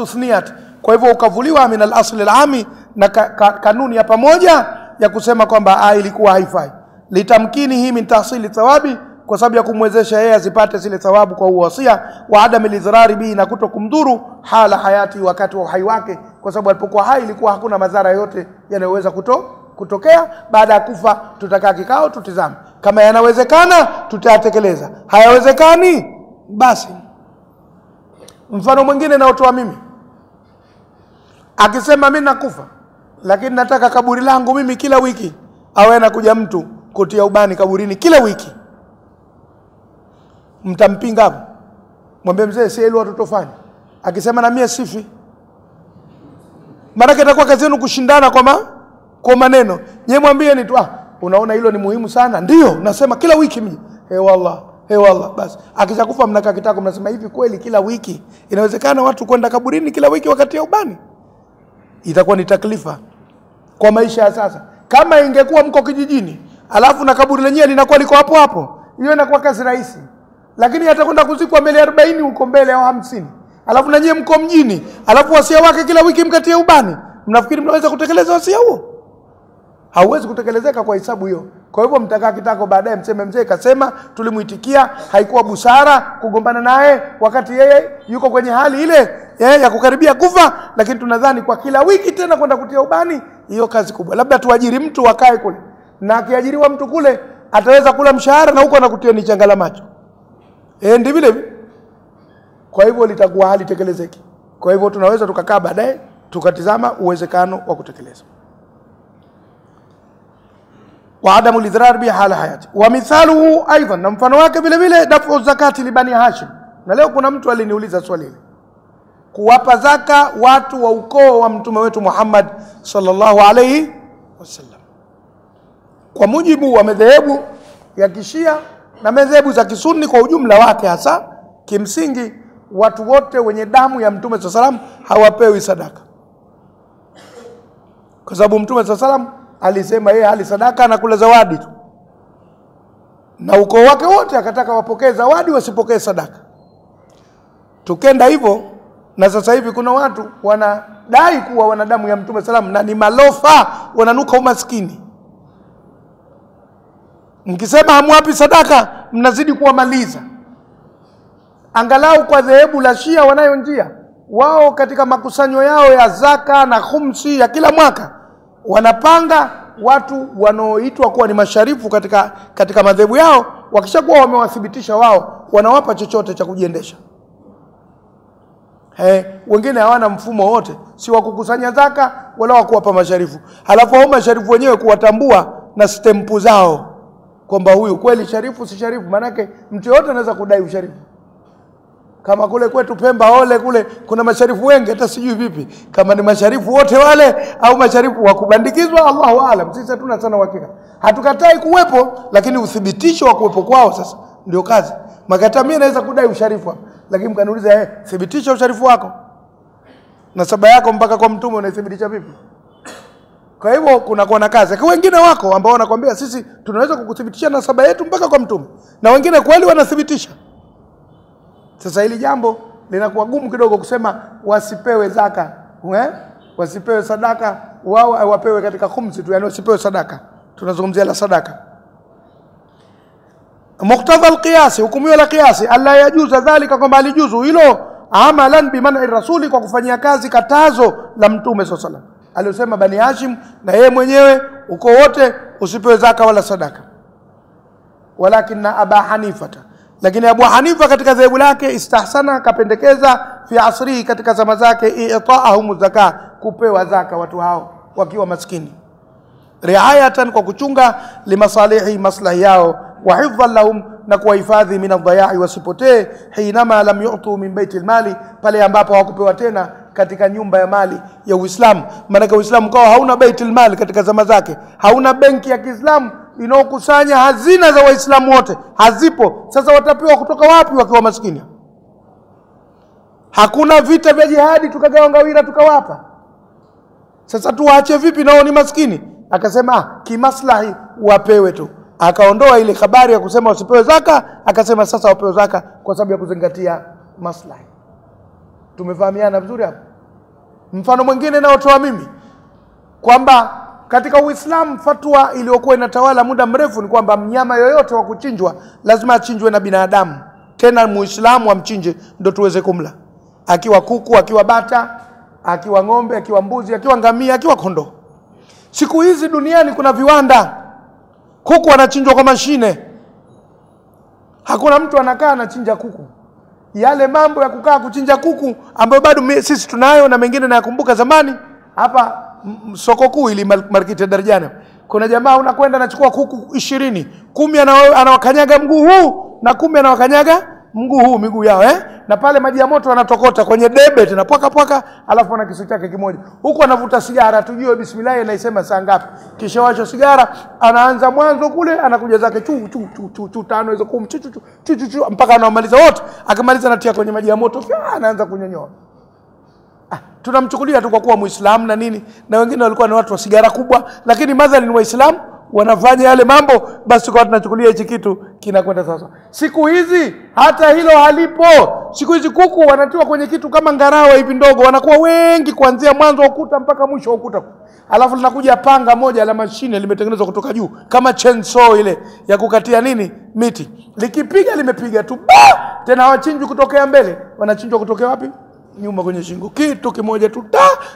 fastuthniyat, kwa hivyo ukavuliwa min al-asli al-ami, na kanuni ya pamoja ya kusema kwamba ilikuwa haifai, litamkini hii min tahsili thawabi, kwa sababu ya kumwezesha yeye azipate zile thawabu kwa uwasia, wa adam al-idhrari bi, na kutokumdhuru hala hayati, wakati wa uhai wake, kwa sababu alipokuwa hai ilikuwa hakuna madhara yote yanayoweza kutokea. Baada ya kufa tutakaa kikao tutizame, kama yanawezekana tutayatekeleza, hayawezekani basi. Mfano mwingine naotoa mimi, akisema mimi nakufa lakini nataka kaburi langu mimi kila wiki awe anakuja mtu kutia ubani kaburini kila wiki, mtampinga hapo? Mwambie mzee, si hilo watoto fanya. Akisema na mimi sifi, maana itakuwa kazi yenu kushindana kwa maneno. Yeye mwambie ni tu, unaona hilo ni muhimu sana, ndio nasema kila wiki mimi. Wallah basi. Akishakufa mnakaa kitako mnasema hivi, kweli kila wiki inawezekana watu kwenda kaburini kila wiki wakati ya ubani? Itakuwa ni taklifa kwa maisha ya sasa. Kama ingekuwa mko kijijini alafu na kaburi lenyewe linakuwa liko hapo hapo, hiyo inakuwa kazi rahisi. Lakini atakwenda kuzikwa mbele 40 huko mbele au 50, alafu na nyie mko mjini, alafu wasia wake kila wiki mkatie ubani, mnafikiri mnaweza kutekeleza wasia huo? Hauwezi kutekelezeka kwa hisabu hiyo. Kwa hivyo mtakaa kitako baadaye mseme mzee kasema, tulimuitikia, haikuwa busara kugombana naye wakati yeye yuko kwenye hali ile ya kukaribia kufa, lakini tunadhani kwa kila wiki tena kwenda kutia ubani, hiyo kazi kubwa. Labda tuajiri mtu wakae kule, na akiajiriwa mtu kule ataweza kula mshahara na huko anakutia ni changala macho. Ndi vile. Kwa hivyo litakuwa hali tekelezeki. Kwa hivyo tunaweza tukakaa baadaye tukatizama uwezekano wa kutekeleza. Wa adamu lidhrar bi hala hayati. Wa mithaluhu aidan, na mfano wake vile vile dafu zakati li bani Hashim. Na leo kuna mtu aliniuliza swali hili, kuwapa zaka watu wa ukoo wa mtume wetu Muhammad sallallahu alayhi wasallam. Kwa mujibu wa madhehebu ya Kishia na madhehebu za Kisunni kwa ujumla wake, hasa kimsingi watu wote wenye damu ya mtume sallallahu alayhi wasallam hawapewi sadaka, kwa sababu mtume sallallahu alayhi wasallam alisema yeye hali sadaka na kula zawadi tu, na ukoo wake wote akataka wapokee zawadi wasipokee sadaka. Tukenda hivyo, na sasa hivi kuna watu wanadai kuwa wanadamu ya mtume sallam na ni malofa, wananuka umaskini. Mkisema hamwapi sadaka mnazidi kuwamaliza. Angalau kwa dhehebu la Shia wanayo njia wao, katika makusanyo yao ya zaka na khumsi ya kila mwaka wanapanga watu wanaoitwa kuwa ni masharifu katika madhehebu yao. Wakishakuwa wamewathibitisha wao, wanawapa chochote cha kujiendesha. Wengine hawana mfumo wote, si wa kukusanya zaka wala wa kuwapa masharifu. Halafu hao masharifu wenyewe kuwatambua na stempu zao kwamba huyu kweli sharifu si sharifu. Manake mtu yote anaweza kudai usharifu. Kama kule kwetu Pemba ole kule kuna masharifu wengi, hata sijui vipi kama ni masharifu wote wale au masharifu wa kubandikizwa, Allahu aalam. Sisi hatuna sana uhakika. Hatukatai kuwepo, lakini uthibitisho wa kuwepo kwao sasa ndio kazi. Makata mimi naweza kudai usharifu, lakini mkaniuliza thibitisha usharifu wako, nasaba yako mpaka kwa mtume unaithibitisha vipi? Kwa hivyo kuna na kazi. Kwa wengine wako ambao wanakuambia sisi tunaweza kukuthibitisha nasaba yetu mpaka kwa mtume, na wengine kweli wanathibitisha. Sasa hili jambo linakuwa gumu kidogo kusema wasipewe zaka, wasipewe sadaka, wao wapewe katika khumsi tu, yani wasipewe sadaka. Tunazungumzia la sadaka. Muqtadha alqiyasi, hukumu la qiyasi, alla yajuza dhalika, kwamba alijuzu hilo amalan biman'i rasuli, kwa kufanyia kazi katazo la mtume sallallahu alaihi wasallam aliyosema Bani Hashim na yeye mwenyewe uko wote usipewe zaka wala sadaka. Walakin Aba Hanifata, lakini Abu Hanifa katika dhehebu lake istahsana, kapendekeza fi asri, katika zama zake, i'ta'ahum zakat, kupewa zaka watu hao wakiwa maskini, riayatan, kwa kuchunga, limasalihi, maslahi yao, wa hifdhan lahum, na kuwahifadhi min adh-dhaya'i, wasipotee, hinama lam yu'tu min baitil mali, pale ambapo hawakupewa tena katika nyumba ya mali ya Uislamu. Maana Uislamu kwa hauna baitul mali katika zama zake, hauna benki ya Kiislamu inaokusanya hazina za Waislamu wote, hazipo. Sasa watapewa kutoka wapi wakiwa maskini? Hakuna vita vya jihadi tukagawa ngawira tukawapa. Sasa tuwaache vipi nao ni maskini? Akasema kimaslahi wapewe tu. Akaondoa ile habari ya kusema wasipewe zaka, akasema sasa wapewe zaka kwa sababu ya kuzingatia maslahi. Tumefahamiana vizuri hapo? Mfano mwingine naotoa mimi kwamba katika Uislamu fatwa iliyokuwa inatawala muda mrefu ni kwamba mnyama yoyote wa kuchinjwa lazima achinjwe na binadamu, tena Muislamu amchinje ndio tuweze kumla, akiwa kuku, akiwa bata, akiwa ng'ombe, akiwa mbuzi, akiwa ngamia, akiwa kondoo. Siku hizi duniani kuna viwanda, kuku wanachinjwa kwa mashine. Hakuna mtu anakaa anachinja kuku. Yale mambo ya kukaa kuchinja kuku ambayo bado sisi tunayo na mengine nayakumbuka zamani hapa soko kuu ili market ya Darajani. Kuna jamaa unakwenda anachukua kuku 20, 10 anawakanyaga mguu huu na 10 anawakanyaga mguu huu, miguu yao na pale maji ya moto anatokota kwenye debe tena pwaka, alafu ana kisu chake kimoja. Huko anavuta sigara, tujue bismillah anaisema saa ngapi. Kisha washo sigara, anaanza mwanzo kule, anakuja zake chu tano hizo 10 chu mpaka anamaliza wote. Akimaliza anatia kwenye maji ya moto, anaanza kunyonyoa. Tunamchukulia tu kwa kuwa Muislamu na nini, na wengine walikuwa ni watu wa sigara kubwa, lakini madhali ni Waislamu wanafanya yale mambo, basi kwa tunachukulia hichi kitu kinakwenda sasa. Siku hizi hata hilo halipo. Siku hizi kuku wanatiwa kwenye kitu kama ngarawa hivi ndogo, wanakuwa wengi kuanzia mwanzo wa ukuta mpaka mwisho wa ukuta. Alafu linakuja panga moja la mashine limetengenezwa kutoka juu kama chainsaw ile ya kukatia nini miti. Likipiga limepiga tu. Tena hawachinjwi kutokea mbele, wanachinjwa kutokea wapi? Nyuma kwenye shingo. Kitu kimoja tu,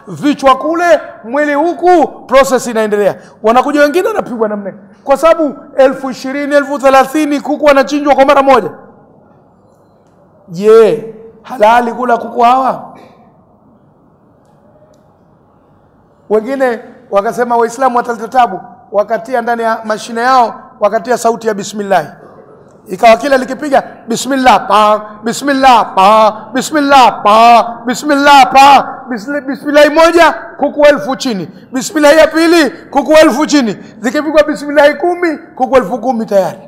vichwa kule, mwili huku, process inaendelea. Wanakuja wengine wanapigwa namna. Kwa sababu 20,000, 30,000 kuku wanachinjwa kwa mara moja. Je, halali kula kuku hawa? Wengine wakasema Waislamu wataleta tabu, wakatia ndani ya mashine yao, wakatia sauti ya bismillah. Ikawa kila likipiga bismillah pa, bismillah pa, bismillah pa, bismillah pa, bismillah moja kuku 1000 chini, bismillah ya pili kuku 1000 chini, zikipigwa bismillah 10 kuku 10,000 tayari.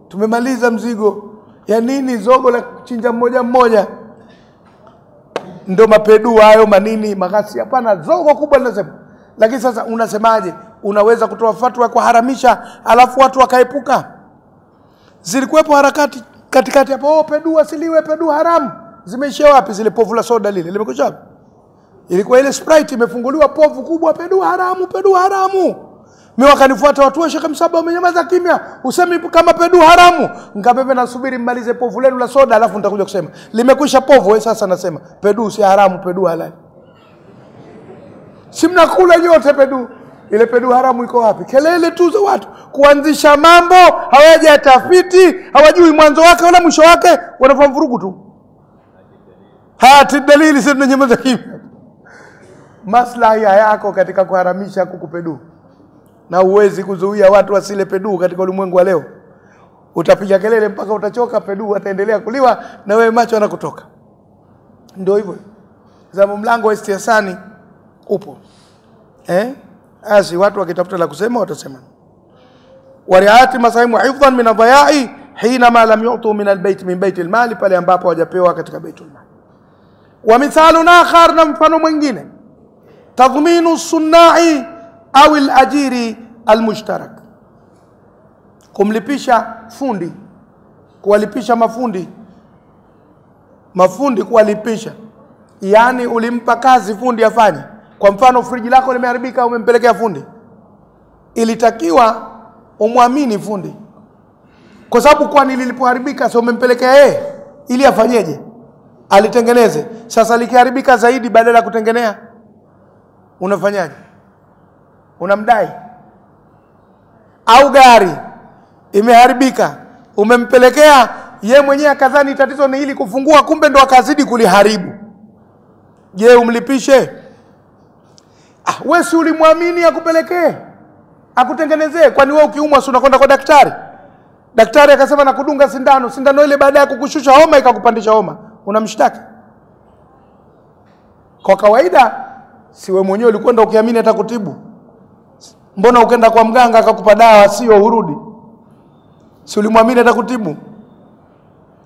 Tumemaliza mzigo. Ya nini zogo la kuchinja mmoja? Ndio mapedu hayo manini magasi, hapana, zogo kubwa linasema. Lakini sasa unasemaje? Unaweza kutoa fatwa kwa haramisha alafu watu wakaepuka? Zilikuwepo harakati katikati hapo, pedu asiliwe, pedu haramu. Zimeishia wapi zile povu la soda lile? Limekwisha wapi? Ilikuwa ile Sprite imefunguliwa povu kubwa, pedu haramu, pedu haramu. Mimi wakanifuata watu wa Sheikh Msaba, umenyamaza kimya, usemi kama pedu haramu. Ngabebe nasubiri mmalize povu lenu la soda alafu nitakuja kusema. Limekwisha povu, sasa nasema pedu si haramu, pedu halali. Si mnakula nyote pedu. Ile pedu haramu iko wapi? Kelele tu za watu kuanzisha mambo, hawajatafiti, hawajui mwanzo wake wala mwisho wake, wanafanya vurugu tu. Hati dalili sisi tunanyamaza kimya. Maslahi yako katika kuharamisha kuku pedu. Na uwezi kuzuia watu wasile pedu katika ulimwengu wa leo. Utapiga kelele mpaka utachoka, pedu ataendelea kuliwa na wewe macho yanakutoka. Ndio hivyo. Zamu mlango wa istiasani upo. Asi watu wakitafuta la kusema watasema. Wariati masaimu hifdhan min adhaya'i hina ma lam yu'tu min albayt min bayt almal, pale ambapo hawajapewa katika baitul mal. Wa mithalun akhar, na mfano mwingine, tadhminu sunna'i au al-ajiri al-mushtarak, kumlipisha fundi, kuwalipisha mafundi kuwalipisha. Yani ulimpa kazi fundi afanye. Kwa mfano friji lako limeharibika, umempelekea fundi. Ilitakiwa umwamini fundi. Kwa sababu kwani lilipoharibika sio umempelekea yeye ili afanyeje? Alitengeneze. Sasa likiharibika zaidi badala ya kutengenea, unafanyaje? Unamdai. Au gari imeharibika, umempelekea ye mwenyewe akadhani tatizo ni ili kufungua, kumbe ndo akazidi kuliharibu. Je, umlipishe? Wewe si ulimwamini akupelekee, akutengenezee? Kwani wewe ukiumwa si unakwenda kwa daktari? Daktari akasema nakudunga sindano, sindano ile baada ya kukushusha homa ikakupandisha homa, unamshtaki? Kwa kawaida si wewe mwenyewe ulikwenda ukiamini atakutibu. Mbona ukaenda kwa mganga akakupa dawa sio urudi? Si ulimwamini atakutibu?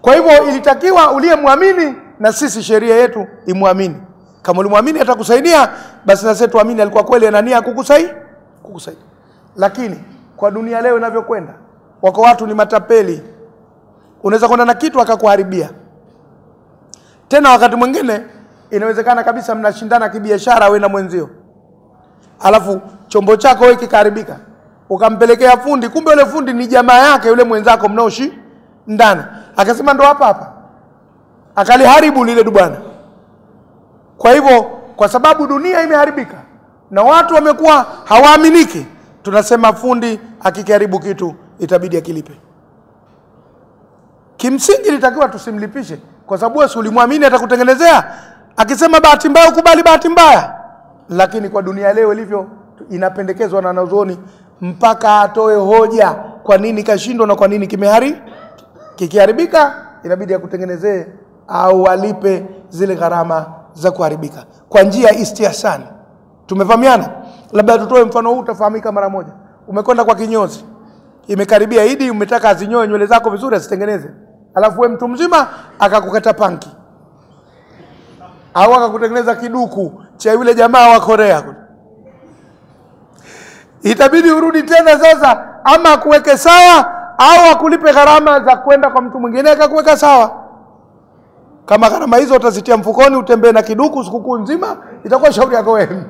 Kwa hivyo ilitakiwa uliyemwamini, na sisi sheria yetu imwamini. Kama ulimwamini atakusaidia, basi na sisi tuamini alikuwa kweli ana nia kukusaidia. Lakini kwa dunia leo inavyokwenda, wako watu ni matapeli. Unaweza kwenda na kitu akakuharibia. Tena wakati mwingine Inawezekana kabisa mnashindana kibiashara wewe na mwenzio, alafu chombo chako wewe kikaharibika, ukampelekea fundi, kumbe yule fundi ni jamaa yake yule mwenzako mnaoshi ndani, akasema ndo hapa akaliharibu lile bwana. Kwa hivyo kwa sababu dunia imeharibika na watu wamekuwa hawaaminiki, tunasema fundi akikiharibu kitu itabidi akilipe. Kimsingi litakiwa tusimlipishe, kwa sababu wewe ulimwamini atakutengenezea. Akisema bahati mbaya ukubali bahati mbaya. Lakini kwa dunia leo ilivyo, inapendekezwa na wanazuoni mpaka atoe hoja kwa nini kashindwa na kwa nini kikiharibika, inabidi akutengenezee au alipe zile gharama za kuharibika kwa njia istihsan. Tumefahamiana? Labda tutoe mfano huu utafahamika mara moja. Umekwenda kwa kinyozi, imekaribia Idi, umetaka azinyoe nywele zako vizuri asitengeneze, alafu wewe mtu mzima akakukata panki au akakutengeneza kiduku cha yule jamaa wa Korea. Itabidi urudi tena sasa, ama akuweke sawa au akulipe gharama za kwenda kwa mtu mwingine akakuweka sawa. Kama gharama hizo utazitia mfukoni, utembee na kiduku sikukuu nzima, itakuwa shauri yako wewe.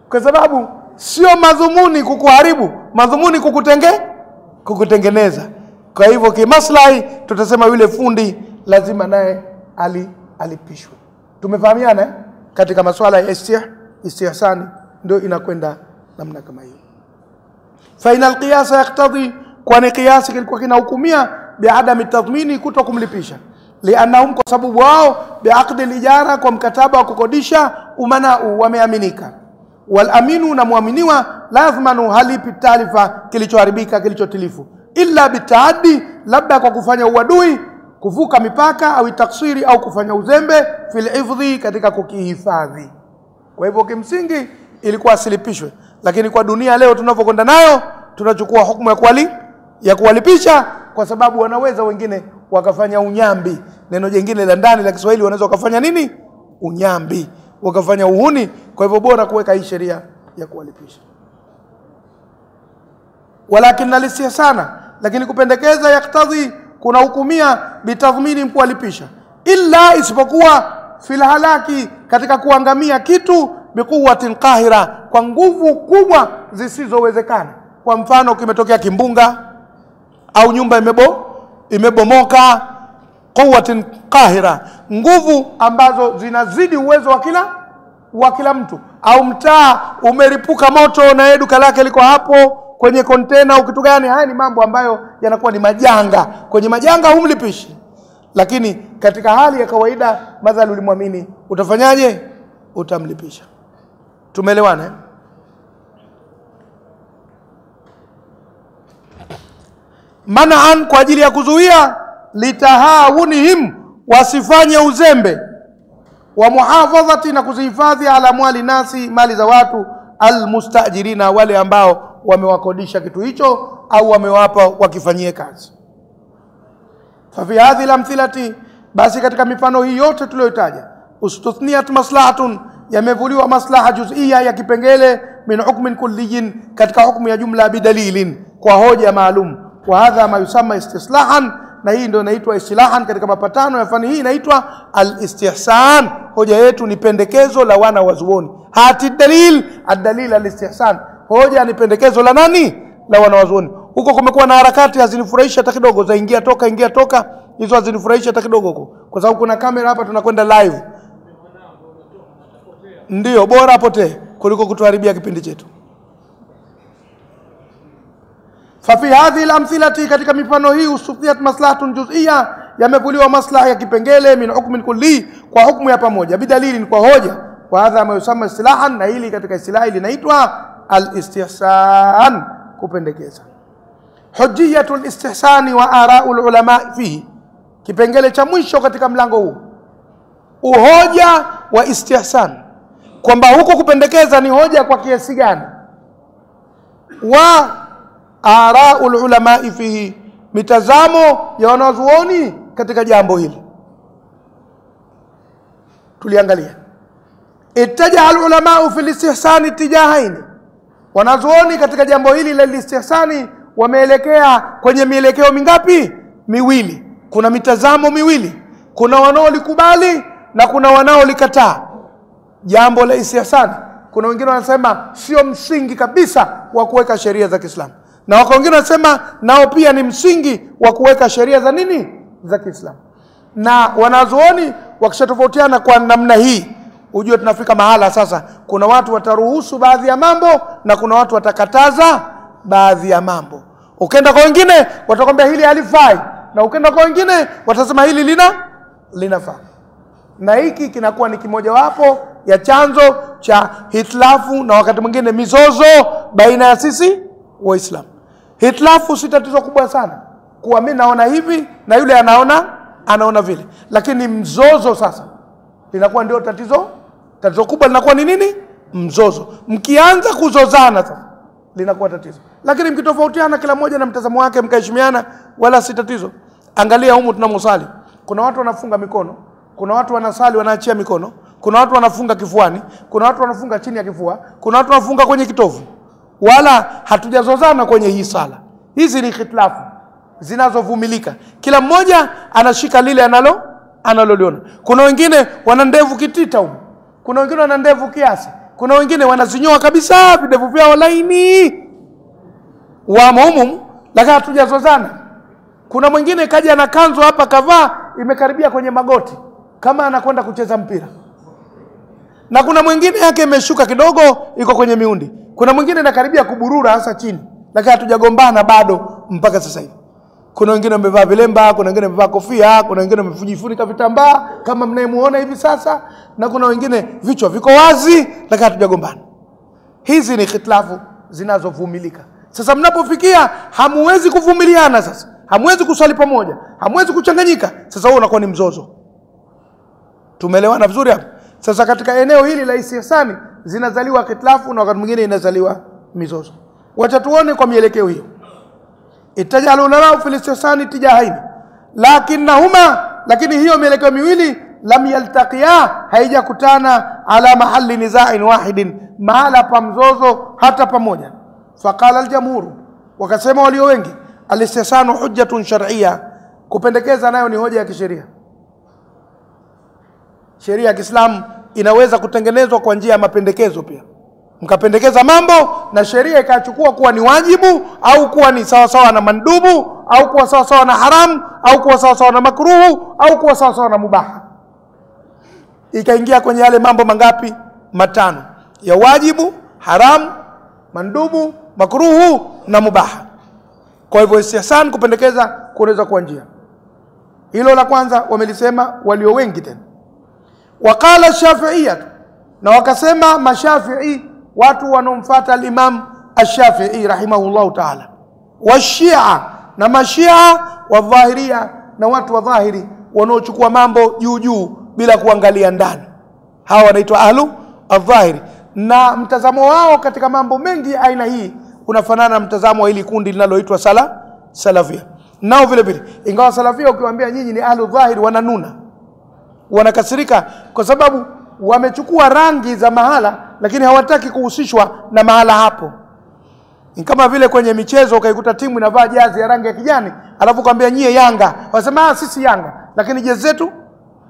Kwa sababu sio madhumuni kukuharibu, madhumuni kukutengeneza. Kwa hivyo kimaslahi tutasema yule fundi lazima naye alipishwe. Tumefahamiana katika masuala ya istihsani, ndio inakwenda namna kama hiyo. Fa inal qiyas yaqtadi, kwani qiyasi kilikuwa kinahukumia biadami tadhmini, kutokumlipisha, lianahum, kwa sababu wao biaqdi alijara, kwa mkataba wa kukodisha, umanau, wameaminika. Wal aminu, na muaminiwa, lazimanu, halipi taarifa kilichoharibika kilichotilifu, illa bitaaddi, labda kwa kufanya uadui, kuvuka mipaka, au taksiri, au kufanya uzembe, fil hifdhi, katika kukihifadhi. Kwa hivyo kimsingi ilikuwa asilipishwe, lakini kwa dunia leo tunapokwenda nayo tunachukua hukumu ya kuwalipisha, kwa sababu wanaweza wengine wakafanya unyambi. Neno jingine la ndani la Kiswahili, wanaweza wakafanya nini? Unyambi, wakafanya uhuni. Kwa hivyo bora kuweka hii sheria ya kuwalipisha. Walakin alistihsana, lakini kupendekeza, yaktadhi, kuna hukumia bitadhmini, kuwalipisha, illa, isipokuwa fil halaki, katika kuangamia kitu, biquwwatin qahira, kwa nguvu kubwa zisizowezekana. Kwa mfano kimetokea kimbunga au nyumba imebomoka, quwwatin qahira, nguvu ambazo zinazidi uwezo wa kila mtu, au mtaa umeripuka moto na duka lake liko hapo kwenye container au kitu gani. Haya ni mambo ambayo yanakuwa ni majanga. Kwenye majanga humlipishi, lakini katika hali ya kawaida, madhali ulimwamini, utafanyaje? Utamlipisha. Tumeelewana? Manaan, kwa ajili ya kuzuia, litahawunihim, wasifanye uzembe, wa muhafadhati, na kuzihifadhi, ala mwali nasi, mali za watu, almustajirina, wale ambao wamewakodisha kitu hicho au wamewapa wakifanyie kazi. Fa fi hadhihi al-amthilati, basi katika mifano hii yote tuliyotaja, ustuthniat maslahatun, yamevuliwa maslaha juz'iyya ya kipengele, min hukmin kulliyin, katika hukumu ya jumla, bidalilin, kwa hoja maalum. Wa hadha ma yusamma istislahan, na hii ndio inaitwa istilahan. Katika mapatano ya fani hii inaitwa al-istihsan. Hoja yetu ni pendekezo la wana wazuoni. Hati dalil, ad-dalil al-istihsan, hoja ni pendekezo la nani? La wana wazuoni. Huko kumekuwa na harakati hazinifurahisha hata kidogo, za ingia toka, hizo hazinifurahisha hata kidogo huko, kwa sababu kuna kamera hapa, tunakwenda live. Ndio bora apotee kuliko kutuharibia kipindi chetu. Fa fi hadhihi al-amthilati, katika mifano hii, usufiyat maslahatun juz'iyya, yamevuliwa maslaha ya kipengele, min hukmin kulli, kwa hukumu ya pamoja, bidalilin, kwa hoja. Wa hadha ma yusamma istilahan, na hili katika istilahi linaitwa al-istihsan, kupendekeza. Hujjiyatul istihsani wa ara'ul ulama fihi, kipengele cha mwisho katika mlango huu, uhoja wa istihsan, kwamba huko kupendekeza ni hoja kwa kiasi gani, wa ara'ul ulama fihi, mitazamo ya wanazuoni katika jambo hili. Tuliangalia ittaja al-ulama fi al-istihsani tijahaini, wanazuoni katika jambo hili la istihsani wameelekea kwenye mielekeo mingapi? Miwili. Kuna mitazamo miwili, kuna wanaolikubali na kuna wanaolikataa jambo la istihsani. Kuna wengine wanasema sio msingi kabisa wa kuweka sheria za Kiislamu, na wako wengine wanasema nao pia ni msingi wa kuweka sheria za nini, za Kiislamu. Na wanazuoni wakishatofautiana kwa namna hii, ujue tunafika mahala sasa kuna watu wataruhusu baadhi ya mambo na kuna watu watakataza baadhi ya mambo. Ukenda kwa wengine watakwambia hili halifai, na ukenda kwa wengine watasema hili linafaa. Na hiki kinakuwa ni kimoja wapo ya chanzo cha hitilafu na wakati mwingine mizozo baina ya sisi Waislamu. Hitilafu si tatizo kubwa sana, kuwa mimi naona hivi na yule anaona vile, lakini mzozo sasa linakuwa ndio tatizo kubwa. Linakuwa ni nini? Mzozo. Mkianza kuzozana sasa linakuwa tatizo, lakini mkitofautiana kila mmoja na mtazamo wake mkaheshimiana, wala si tatizo. Angalia humu tunamosali, kuna watu wanafunga mikono, kuna watu wanasali wanaachia mikono, kuna watu wanafunga kifuani, kuna watu wanafunga chini ya kifua, kuna watu wanafunga kwenye kitovu, wala hatujazozana kwenye hii sala. Hizi ni khitlafu zinazovumilika, kila mmoja anashika lile analoliona. Kuna wengine wana ndevu kitita huko, kuna wengine wana ndevu kiasi, kuna wengine wanazinyoa kabisa videvu vyao laini wa muumum, lakini hatujazozana. Kuna mwingine kaja na kanzu hapa kavaa imekaribia kwenye magoti kama anakwenda kucheza mpira, na kuna mwingine yake imeshuka kidogo iko kwenye miundi, kuna mwingine anakaribia kuburura hasa chini, lakini hatujagombana bado mpaka sasa hivi. Kuna wengine wamevaa vilemba, kuna wengine wamevaa kofia, kuna wengine wamefujifunika vitambaa kama mnayemuona hivi sasa, na kuna wengine vichwa viko wazi, lakini hatujagombana. Hizi ni khitlafu zinazovumilika. Sasa mnapofikia hamuwezi kuvumiliana, sasa hamuwezi kusali pamoja, hamuwezi kuchanganyika, sasa huo unakuwa ni mzozo. Tumeelewana vizuri hapo? Sasa katika eneo hili la istihsani zinazaliwa khitlafu na wakati mwingine inazaliwa mizozo. Wacha tuone kwa mielekeo hiyo. Itajaluna lahu fil istihsani tijahaini, lakini hiyo mielekeo miwili lam yaltaqiya, haijakutana ala mahalli niza'in wahidin, mahala pa mzozo hata pamoja. Faqala aljamhur, wakasema walio wengi, alistihsanu hujjatun shar'iyya, kupendekeza nayo ni hoja ya kisheria. Sheria ya Kiislamu inaweza kutengenezwa kwa njia ya mapendekezo pia. Mkapendekeza mambo na sheria ikachukua kuwa ni wajibu, au kuwa ni sawa sawa na mandubu, au kuwa sawa sawa na haramu, au kuwa sawa sawa na makruhu, au kuwa sawa sawa na mubaha. Ikaingia kwenye yale mambo mangapi? Matano ya wajibu, haramu, mandubu, makruhu na mubaha. Kwa hivyo istihsan, kupendekeza, kunaweza kuwa njia. Hilo la kwanza wamelisema walio wengi tena. Waqala Shafi'iyya, na wakasema Mashafi'i, watu wanaomfuata al-Imam Ash-Shafi'i rahimahullahu ta'ala, wa Shia, na Mashia, wa Dhahiriya, na watu wa dhahiri wanaochukua mambo juu juu bila kuangalia ndani. Hawa wanaitwa ahlu adh-dhahiri, na mtazamo wao katika mambo mengi aina hii unafanana na mtazamo wa hili kundi linaloitwa salafia. Nao vile vile, ingawa salafia ukiwaambia nyinyi ni ahlu dhahiri wananuna, wanakasirika, kwa sababu wamechukua rangi za mahala lakini hawataki kuhusishwa na mahala hapo. Ni kama vile kwenye michezo ukaikuta timu inavaa jezi ya rangi ya kijani, alafu kwambia nyie Yanga, wasema sisi Yanga lakini jezi zetu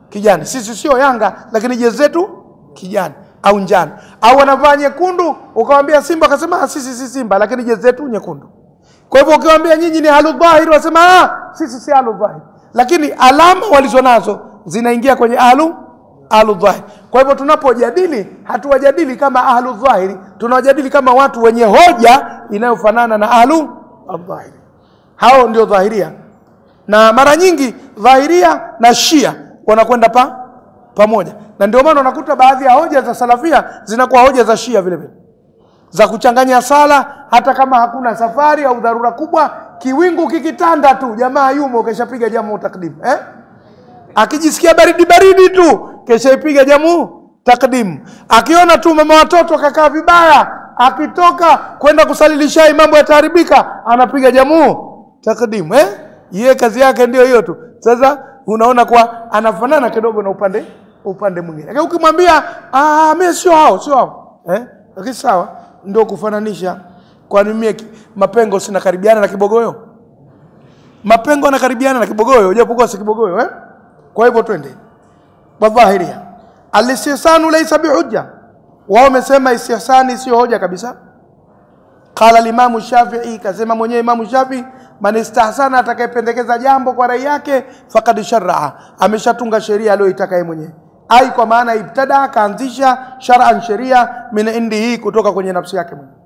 kijani. Sisi sio Yanga lakini jezi zetu kijani au njano. Au wanavaa nyekundu, ukamwambia Simba, akasema sisi si Simba lakini jezi zetu nyekundu. Kwa hivyo ukiwaambia nyinyi ni ahlu dhahiri, wasema sisi si ahlu dhahiri, lakini alama walizonazo zinaingia kwenye ahlu dhahiri. Kwa hivyo tunapojadili, hatuwajadili kama ahlu dhahiri, tunawajadili kama watu wenye hoja inayofanana na ahlu dhahiri. Hao ndio dhahiria, na mara nyingi dhahiria na Shia wanakwenda pamoja, na ndio maana unakuta baadhi ya hoja za salafia zinakuwa hoja za Shia vile vile, za kuchanganya sala hata kama hakuna safari au dharura kubwa. Kiwingu kikitanda tu, jamaa yumo, keshapiga jamu takdim. Akijisikia baridi tu, kesha ipiga jamu takdim. Akiona tu mama watoto kakaa vibaya, akitoka kwenda kusalilisha mambo yataharibika, anapiga jamu takdim. Yeye kazi yake ndio hiyo tu. Sasa unaona kwa anafanana kidogo na upande mwingine. Lakini ukimwambia mimi sio hao, lakini sawa, ndio kufananisha. Kwa nini mapengo sina karibiana na kibogoyo? Mapengo yanakaribiana na kibogoyo, japokuwa si kibogoyo. Kwa hivyo twende. wadhahiria. Al-istihsanu laysa bihujja, wao wamesema istihsani sio hoja kabisa. Qala al-Imam Shafi'i, kasema mwenyewe Imam Shafi'i, man istahsana, atakayependekeza jambo kwa rai yake, faqad shar'a, ameshatunga sheria aliyoitaka yeye mwenyewe. Ai, kwa maana ibtada, kaanzisha shar'an, sheria, min indihi, kutoka kwenye nafsi yake mwenyewe.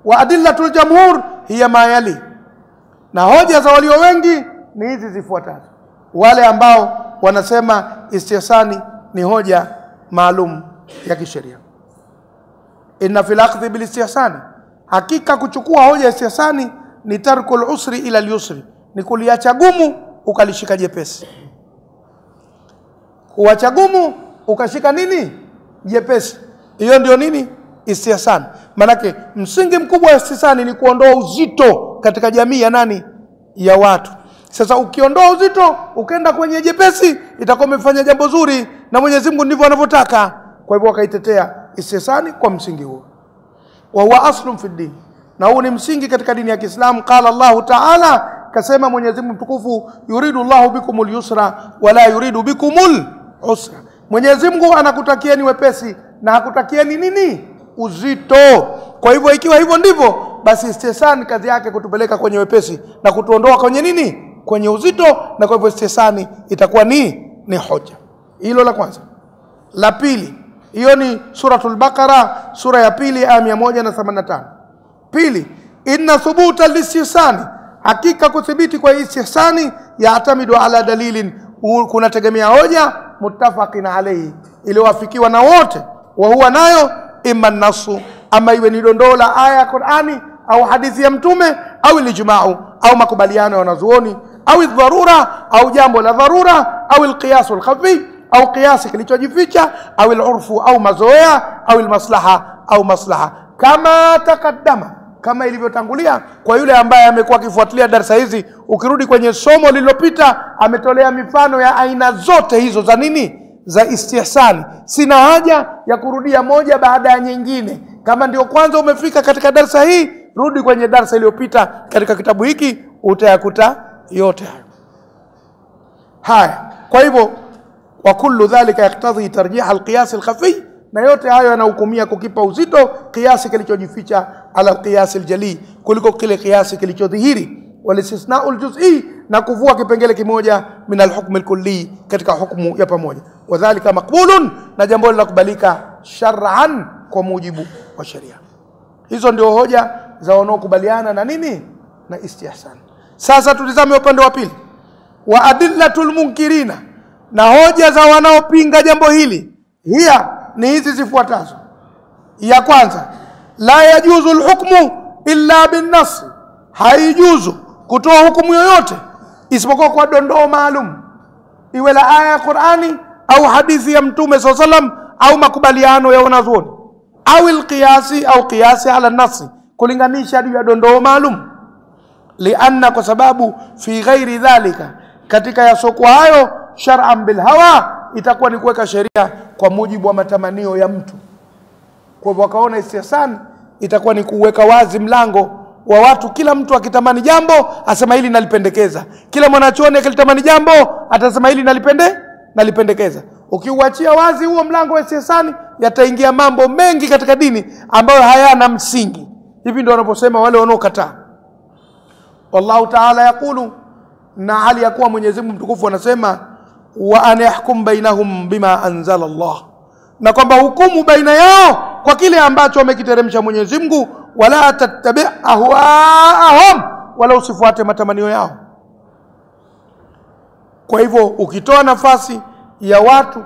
Wa adillatul jamhur hiya ma yali, na hoja za walio wengi ni hizi zifuatazo. Wale ambao wanasema istihsani ni hoja maalum ya kisheria. Inna fil akhdhi bil istihsani, hakika kuchukua hoja ya istihsani ni tarkul usri ila al-yusri, ni kuliacha gumu ukalishika jepesi. Kuacha gumu ukashika nini? Jepesi. Hiyo ndio nini? Istihsani. Manake msingi mkubwa wa istihsani ni kuondoa uzito katika jamii ya nani? Ya watu. Sasa ukiondoa uzito ukenda kwenye jepesi, itakuwa umefanya jambo zuri, na Mwenyezi Mungu ndivyo anavyotaka. Kwa hivyo wakaitetea istihsani kwa msingi huo. Wa huwa aslun fi din, na huu ni msingi katika dini ya Kiislamu. Qala Allah Ta'ala, kasema Mwenyezi Mungu mtukufu, yuridu Allahu bikumul yusra wala yuridu bikumul usra. Mwenyezi Mungu anakutakieni wepesi na hakutakieni nini? Uzito. Kwa hivyo ikiwa hivyo ndivyo, basi istihsani kazi yake kutupeleka kwenye wepesi na kutuondoa kwenye nini? Kwenye uzito, na kwa hivyo istihsani itakuwa ni hoja. Hilo la kwanza. La pili, hiyo ni suratul Baqara, sura ya pili aya 185. Pili, inna thubuta al-istihsani, hakika kuthibiti kwa istihsani, yaatamidu ala dalilin, kunategemea hoja, muttafaqin alayhi, iliyowafikiwa na wote. Wa huwa nayo imma nasu, ama iwe ni dondoo la aya ya Qur'ani au hadithi ya Mtume, au ijma'u, au makubaliano ya wanazuoni, au dharura, au jambo la dharura, au alqiyas alkhafi, au qiyas kilichojificha, au alurfu, au mazoea, au almaslaha, au maslaha, kama takaddama, kama ilivyotangulia. Kwa yule ambaye amekuwa akifuatilia darasa hizi, ukirudi kwenye somo lililopita, ametolea mifano ya aina zote hizo za nini? Za istihsani. Sina haja ya kurudia moja baada ya nyingine. Kama ndio kwanza umefika katika darasa hii, rudi kwenye darasa iliyopita katika kitabu hiki, utayakuta yote hayo. Haya, kwa hivyo wa kullu dhalika yaktadhi tarjih alqiyas alkhafi, na yote hayo yanahukumia kukipa uzito kiasi kilichojificha ala alqiyas aljali, kuliko kile kiasi kilichodhihiri. Walistisna'u aljuz'i, na kuvua kipengele kimoja min alhukm alkulli, katika hukumu ya pamoja. Wadhālika maqbulun, na jambo la kubalika shar'an, kwa mujibu wa sheria. Hizo ndio hoja za wanaokubaliana na nini? Na istihsan. Sasa tutizame upande wa pili, wa adillatul munkirina, na hoja za wanaopinga jambo hili. Hiya ni hizi zifuatazo. Ya kwanza, la yajuzu alhukmu illa bin nas, haijuzu kutoa hukumu yoyote isipokuwa kwa dondoo maalum, iwe la aya ya Qur'ani au hadithi ya Mtume SAW, au makubaliano ya wanazuoni, au alqiyasi, au qiyasi ala nasi, kulinganisha juu ya dondoo maalum. Lianna, kwa sababu, fi ghairi dhalika, katika yasokuwa hayo, shar'an bil hawa, itakuwa ni kuweka sheria kwa mujibu wa matamanio ya mtu. Kwa hivyo wakaona istihsan itakuwa ni kuweka wazi mlango wa watu, kila mtu akitamani jambo asema hili nalipendekeza, kila mwanachuoni akilitamani jambo atasema hili nalipendekeza. Ukiuachia wazi huo mlango wa istihsani, yataingia mambo mengi katika dini ambayo hayana msingi. Hivi ndio wanaposema wale wanaokataa. Wallahu ta'ala yakulu, na hali ya kuwa Mwenyezi Mungu mtukufu anasema, wa an yahkum bainahum bima anzala Allah, na kwamba hukumu baina yao kwa kile ambacho wamekiteremsha Mwenyezi Mungu, wala tattabi' ahwaahum, wala usifuate matamanio yao. Kwa hivyo ukitoa nafasi ya watu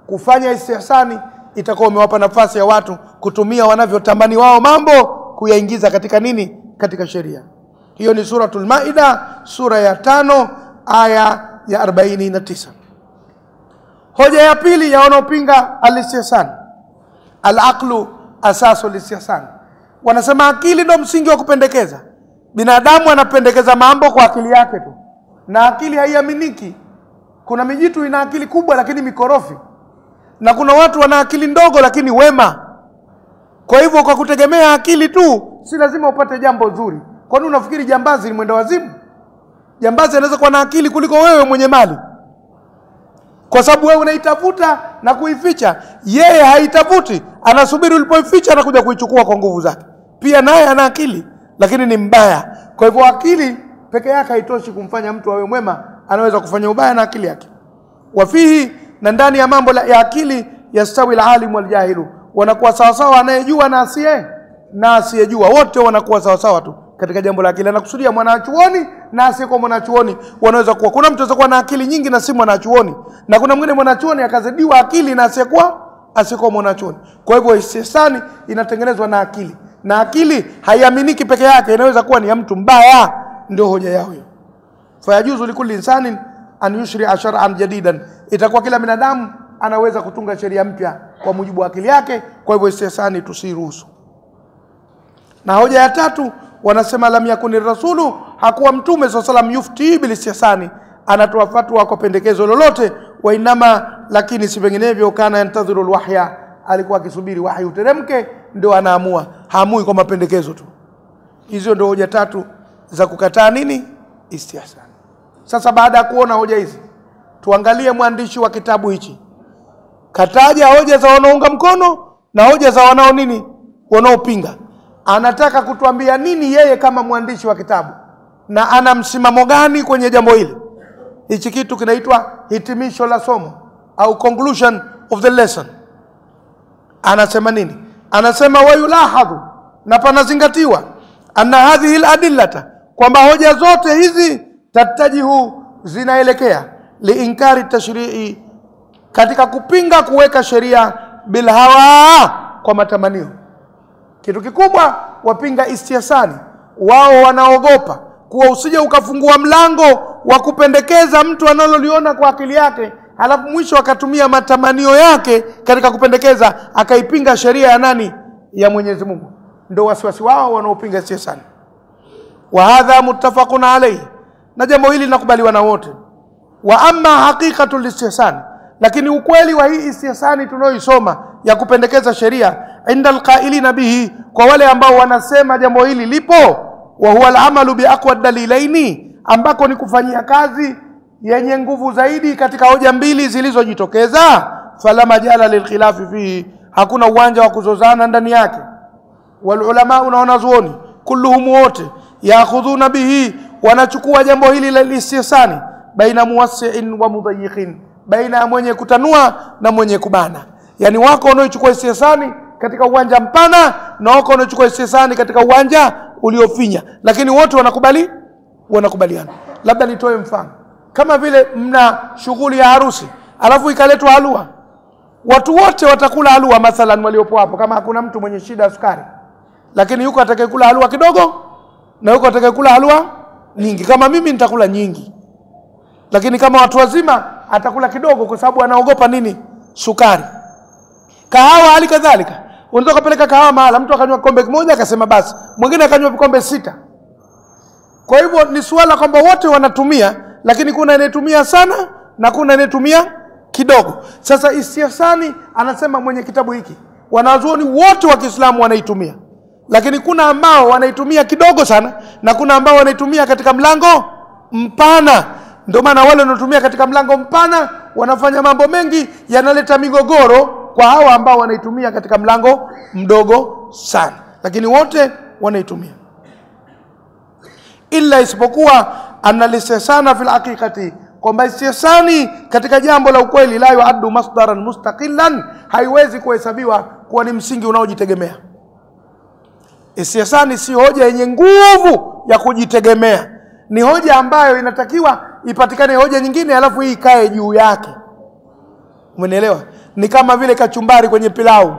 kufanya istihsani, itakuwa umewapa nafasi ya watu kutumia wanavyotamani wao mambo, kuyaingiza katika nini? Katika sheria. Hiyo ni suratul Maida, sura ya 5 aya ya 49. Hoja ya pili ya wanaopinga al-istihsan, al-aqlu asasu al-istihsan. Wanasema akili ndio msingi wa kupendekeza. Binadamu anapendekeza mambo kwa akili yake tu, na akili haiaminiki. Kuna mijitu ina akili kubwa lakini mikorofi, na kuna watu wana akili ndogo lakini wema. Kwa hivyo kwa kutegemea akili tu, si lazima upate jambo zuri. Kwani unafikiri jambazi ni mwenda wazimu? Jambazi anaweza kuwa na akili kuliko wewe mwenye mali. kwa sababu wewe unaitafuta na kuificha, yeye haitafuti, anasubiri ulipoificha na kuja kuichukua kwa nguvu zake. Pia naye ana akili lakini ni mbaya. Kwa hivyo akili peke yake haitoshi kumfanya mtu awe mwema, anaweza kufanya ubaya na akili yake. Wafihi, na ndani ya mambo ya akili, yastawi alalim wal jahilu, wanakuwa sawa sawa anayejua na asiyejua, wote wanakuwa sawa sawa tu katika jambo la akili. Anakusudia mwanachuoni na asiyekuwa mwanachuoni wanaweza kuwa. Kuna mtu anaweza kuwa na akili nyingi na si mwanachuoni, na kuna mwingine mwanachuoni akazidiwa akili na asiyekuwa mwanachuoni. Kwa hivyo ihsani inatengenezwa na akili, na akili haiaminiki peke yake, inaweza kuwa ni ya mtu mbaya. Ndio hoja yao hiyo. Fayajuzu likulli insanin an yushri'a shar'an jadidan, itakuwa kila binadamu anaweza kutunga sheria mpya kwa mujibu wa akili yake. Kwa hivyo ihsani tusiruhusu. Na hoja ya tatu wanasema lam yakuni rasulu, hakuwa mtume sallam yufti bil istihsani, anatoa fatwa kwa pendekezo lolote. Wa inama, lakini si vinginevyo, kana yantadhiru alwahya, alikuwa akisubiri wahi uteremke ndio anaamua, haamui kwa mapendekezo tu. Hizo ndio hoja tatu za kukataa nini? Istihsan. Sasa baada ya kuona hoja hizi, tuangalie mwandishi wa kitabu hichi kataja hoja za wanaounga mkono na hoja za wanao nini, wanaopinga. Anataka kutuambia nini yeye kama mwandishi wa kitabu, na ana msimamo gani kwenye jambo hili. Hichi kitu kinaitwa hitimisho la somo au conclusion of the lesson. Anasema nini? Anasema wayulahadhu, na panazingatiwa, anna hadhihi aladillata, kwamba hoja zote hizi tatajihu, zinaelekea liinkari tashri'i, katika kupinga kuweka sheria, bilhawa, kwa matamanio. Kitu kikubwa wapinga istihsani, wao wanaogopa kuwa usije ukafungua mlango wa kupendekeza mtu analoliona kwa akili yake, halafu mwisho akatumia matamanio yake katika kupendekeza, akaipinga sheria ya nani? Ya Mwenyezi Mungu. Ndio wasiwasi wao wanaopinga istihsani. Wa hadha muttafaqun alayhi, na jambo hili linakubaliwa na wote. Wa amma haqiqatul istihsani, lakini ukweli wa hii istihsani tunayoisoma ya kupendekeza sheria, inda alqailina bihi, kwa wale ambao wanasema jambo hili lipo, wa huwa alamalu bi aqwa dalilaini, ambako ni kufanyia kazi yenye nguvu zaidi katika hoja mbili zilizojitokeza. Fala majala lilkhilafi fihi, hakuna uwanja wa kuzozana ndani yake. Wal ulama, unaona zuoni, kulluhum, wote, yaakhudhuna bihi, wanachukua jambo hili la istihsani, baina muwassi'in wa mudayyiqin, baina mwenye kutanua na mwenye kubana. Yani wako wanaochukua istihsani katika uwanja mpana na wako wanaochukua istihsani katika uwanja uliofinya, lakini wote wanakubaliana. Labda nitoe mfano, kama vile mna shughuli ya harusi alafu ikaletwa halua, watu wote watakula halua mathalan waliopo hapo, kama hakuna mtu mwenye shida ya sukari, lakini yuko atakayekula halua kidogo na yuko atakayekula halua nyingi. Kama mimi nitakula nyingi, lakini kama watu wazima atakula kidogo kwa sababu anaogopa nini? Sukari. Kahawa hali kadhalika, unataka kupeleka kahawa mahala, mtu akanywa kikombe kimoja akasema basi, mwingine akanywa vikombe 6. Kwa hivyo ni swala kwamba wote wanatumia, lakini kuna anayetumia sana na kuna anayetumia kidogo. Sasa istihsani, anasema mwenye kitabu hiki, wanazuoni wote wa Kiislamu wanaitumia, lakini kuna ambao wanaitumia kidogo sana na kuna ambao wanaitumia katika mlango mpana. Ndio maana wale wanaotumia katika mlango mpana wanafanya mambo mengi yanaleta migogoro kwa hawa ambao wanaitumia katika mlango mdogo sana, lakini wote wanaitumia. Illa, isipokuwa analisihsana fil haqiqati, kwamba istihsani katika jambo la ukweli, la yuaddu masdaran mustaqillan, haiwezi kuhesabiwa kuwa ni msingi unaojitegemea. Istihsani si hoja yenye nguvu ya kujitegemea, ni hoja ambayo inatakiwa ipatikane hoja nyingine alafu hii ikae juu yake. Umenielewa? Ni kama vile kachumbari kwenye pilau.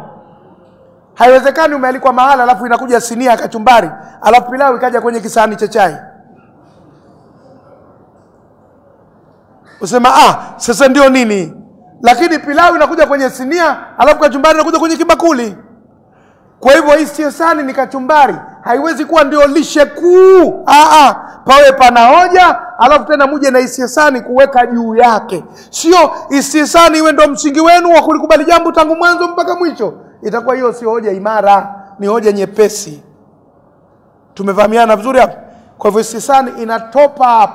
Haiwezekani umealikwa mahala alafu inakuja sinia kachumbari alafu pilau ikaja kwenye kisahani cha chai. Usema sasa ndio nini? Lakini pilau inakuja kwenye sinia alafu kachumbari inakuja kwenye kibakuli. Kwa hivyo istihsani ni kachumbari, haiwezi kuwa ndio lishe kuu. Pawe pana hoja alafu tena muje na istihsani kuweka juu yake. Sio istihsani iwe ndio msingi wenu wa kulikubali jambo tangu mwanzo mpaka mwisho. Itakuwa hiyo sio hoja imara, ni hoja nyepesi. Tumefahamiana vizuri hapo? Kwa hivyo istihsani ina top up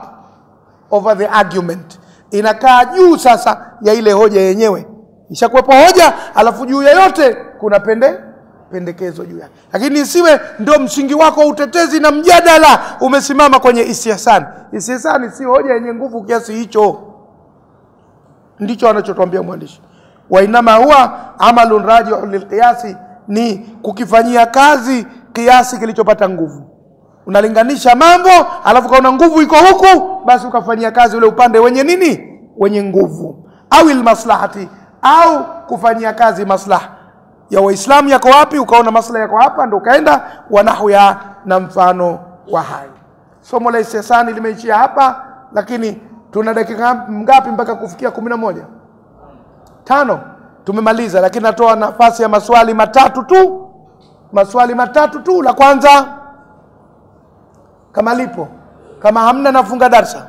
over the argument, inakaa juu sasa ya ile hoja yenyewe. Ishakuwepo hoja, alafu juu ya yote kuna pendekezo juu yake. Lakini isiwe ndio msingi wako wa utetezi na mjadala umesimama kwenye istihsan. Istihsan si hoja yenye nguvu kiasi hicho. Ndicho anachotuambia mwandishi. Wa inama huwa amalun raji'un lilqiyasi, ni kukifanyia kazi kiasi kilichopata nguvu. Unalinganisha mambo, alafu kaona nguvu iko huku, basi ukafanyia kazi ule upande wenye nini? Wenye nguvu. Au almaslahati, au kufanyia kazi maslaha ya Waislamu yako wapi, ukaona maslaha yako hapa, ndio kaenda wanahu ya na mfano wa hayo. Somo la istihsani limeishia hapa, lakini tuna dakika ngapi mpaka kufikia 11? 5. Tumemaliza, lakini natoa nafasi ya maswali matatu tu. Maswali matatu tu. La kwanza, kama lipo, kama hamna nafunga darasa.